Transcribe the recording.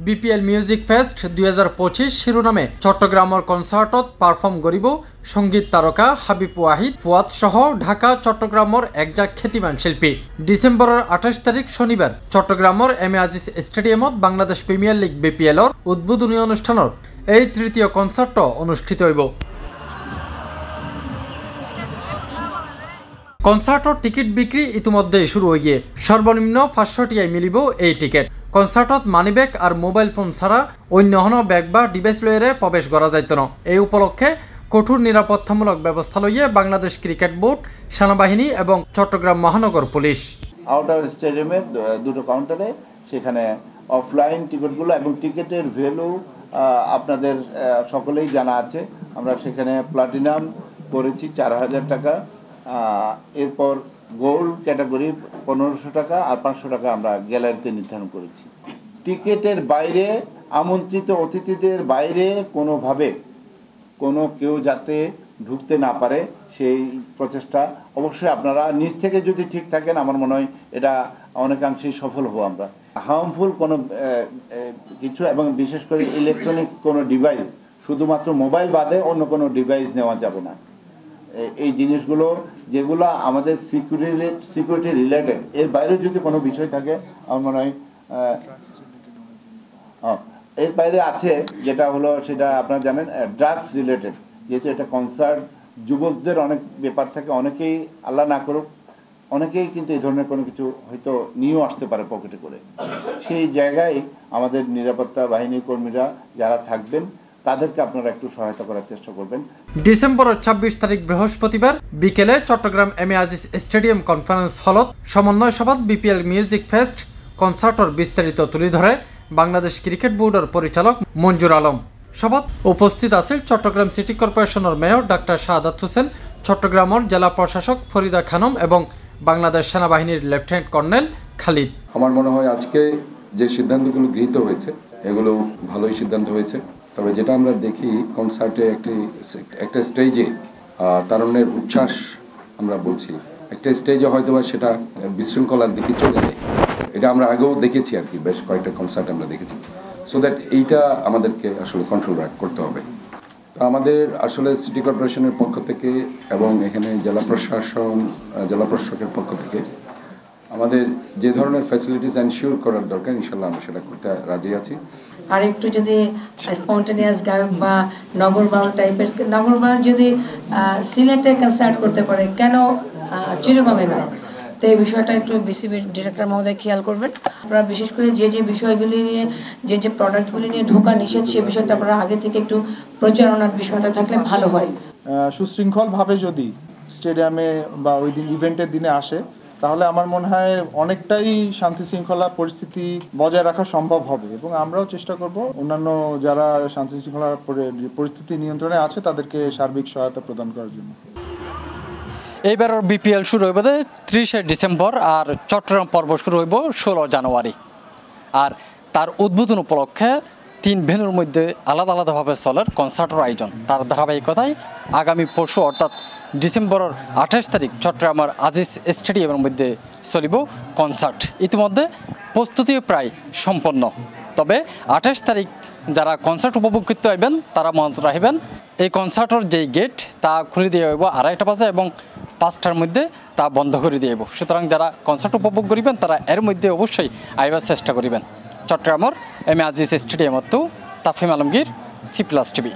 BPL music fest 2025 শিরোনামে চট্টগ্রামের কনসার্টত perform করিব সঙ্গীত তারকা হাবিব ওয়াহিদ ফুয়াদ সহ ঢাকা চট্টগ্রামের একজাক খ্যাতিমান শিল্পী। ডিসেম্বরের 28 তারিখ শনিবার চট্টগ্রামের M A Aziz স্টেডিয়ামত Bangladesh premier league বিপিএলর উদ্বোধনী অনুষ্ঠানের এই তৃতীয় কনসার্ট অনুষ্ঠিত হইব। কনসার্টর টিকিট বিক্রি ইতিমধ্যে শুরু হয়ে গিয়ে সর্বনিম্ন 500 টাকায় মিলিব এই টিকিট। কনসার্টত মানিব্যাগ আর মোবাইল ফোন ছাড়া অন্য ব্যাগ বা ডিভাইস লইয়ে প্রবেশ করা যাইত না। এই উপলক্ষে কঠোর নিরাপত্তামূলক ব্যবস্থা লইয়ে বাংলাদেশ ক্রিকেট বোর্ড, সেনাবাহিনী এবং চট্টগ্রাম মহানগর পুলিশ। আউটার স্টেডিয়ামের দুটো কাউন্টারে সেখানে অফলাইন টিকিটগুলো এবং টিকিটের ভ্যালু আপনাদের সকলেই জানা আছে। আমরা সেখানে প্লাটিনাম করেছি 4000 টাকা, এরপর গোল্ড ক্যাটাগরি 1500 টাকা আর 500 টাকা আমরা গ্যালারিতে নির্ধারণ করেছি। টিকিটের বাইরে আমন্ত্রিত অতিথিদের বাইরে কোনোভাবে কেউ যাতে ঢুকতে না পারে সেই প্রচেষ্টা অবশ্যই আপনারা নিজ থেকে যদি ঠিক থাকেন, আমার মনে হয় এটা অনেকাংশেই সফল হব আমরা। হার্মফুল কোনো কিছু এবং বিশেষ করে ইলেকট্রনিক্স কোনো ডিভাইস, শুধুমাত্র মোবাইল বাদে অন্য কোনো ডিভাইস নেওয়া যাবে না। এই জিনিসগুলো যেগুলো আমাদের সিকিউরিটি রিলেটেড, এর বাইরে যদি কোনো বিষয় থাকে আমার মনে হয় এর বাইরে আছে, যেটা হলো সেটা আপনারা জানেন ড্রাগস রিলেটেড। যেহেতু এটা কনসার্ট, যুবকদের অনেক ব্যাপার থাকে, অনেকেই আল্লাহ না করুক অনেকেই কিন্তু এই ধরনের কোনো কিছু হয়তো নিয়েও আসতে পারে পকেটে করে। সেই জায়গায় আমাদের নিরাপত্তা বাহিনীর কর্মীরা যারা থাকবেন তাদেরকে আপনারা একটু সহায়তা করার চেষ্টা করবেন। ডিসেম্বরের 26 তারিখ বৃহস্পতিবার বিকেলে Chittagong M A Aziz stadium conference হলত সমন্বয় সভাত বিপিএল মিউজিক ফেস্ট কনসার্টর বিস্তারিত তুলে ধরে বাংলাদেশ ক্রিকেট বোর্ডের পরিচালক মঞ্জুর আলম। সভাত উপস্থিত আছেন চট্টগ্রাম সিটি কর্পোরেশনের মেয়র ডাক্তার শাহাদাত হোসেন, চট্টগ্রামের জেলা প্রশাসক ফরিদা খানম এবং বাংলাদেশ সেনাবাহিনীর লেফটেন্যান্ট কর্নেল খালিদ। আমার মনে হয় আজকে যে সিদ্ধান্তগুলো গৃহীত হয়েছে এগুলো ভালোই সিদ্ধান্ত হয়েছে। তবে যেটা আমরা দেখি কনসার্টে একটা স্টেজে তারুণ্যের উচ্ছ্বাস, আমরা বলছি একটা স্টেজে হয়তো বা সেটা বিশৃঙ্খলার দিকে চলে যায়। এটা আমরা আগেও দেখেছি আর কি, বেশ কয়েকটা কনসার্ট আমরা দেখেছি। সো দ্যাট এইটা আমাদেরকে আসলে কন্ট্রোল করতে হবে। তো আমাদের আসলে সিটি কর্পোরেশনের পক্ষ থেকে এবং এখানে জেলা প্রশাসকের পক্ষ থেকে আমাদের যে ধরনের ফ্যাসিলিটিস এনশিওর করার দরকার ইনশাল্লাহ আমরা সেটা করতে রাজি আছি। আর একটু যদি স্পন্টেনিয়াস গায়ক বা নগরবাউল টাইপের, নগরবাউল যদি সিলেটে কনসার্ট করতে পারে কেন চিটাগংয়ে নয়? তো এই বিষয়টা একটু বিসিবির ডিরেক্টর মহোদয় খেয়াল করবেন। আপনারা বিশেষ করে যে বিষয়গুলি নিয়ে যে প্রোডাক্টগুলি নিয়ে ঢোকা নিষেধ সে বিষয়টা আপনারা আগে থেকে একটু প্রচারণার বিষয়টা থাকলে ভালো হয়। সুশৃঙ্খলভাবে যদি স্টেডিয়ামে বা ওই দিন ইভেন্টের দিনে আসে তাহলে আমার মনে হয় অনেকটাই শান্তি শৃঙ্খলা পরিস্থিতি বজায় রাখা সম্ভব হবে এবং আমরাও চেষ্টা করব অন্যান্য যারা শান্তি শৃঙ্খলা পরিস্থিতি নিয়ন্ত্রণে আছে তাদেরকে সার্বিক সহায়তা প্রদান করার জন্য। এইবারের বিপিএল শুরু হইব 30 ডিসেম্বর আর চট্টগ্রাম পর্ব শুরু হইব 16 জানুয়ারি। আর তার উদ্বোধন উপলক্ষে 3 ভেন্যুর মধ্যে আলাদা আলাদাভাবে চলের কনসার্টের আয়োজন। তার ধারাবাহিকতায় আগামী পরশু অর্থাৎ ডিসেম্বরের 28 তারিখ চট্টগ্রামের আজিজ স্টেডিয়ামের মধ্যে চলিব কনসার্ট। ইতিমধ্যে প্রস্তুতিও প্রায় সম্পন্ন। তবে 28 তারিখ যারা কনসার্ট উপভোগ করতে আইবেন তারা মনে রাখবেন এই কনসার্টের যেই গেট তা খুলে দিয়ে হইব 2:30 বাজে এবং 5টার মধ্যে তা বন্ধ করে দিয়ে হইব। সুতরাং যারা কনসার্ট উপভোগ করিবেন তারা এর মধ্যে অবশ্যই আইবার চেষ্টা করিবেন। চট্টগ্রামের M A Aziz স্টেডিয়ামত তাফহিম Alamgir, C+ TV।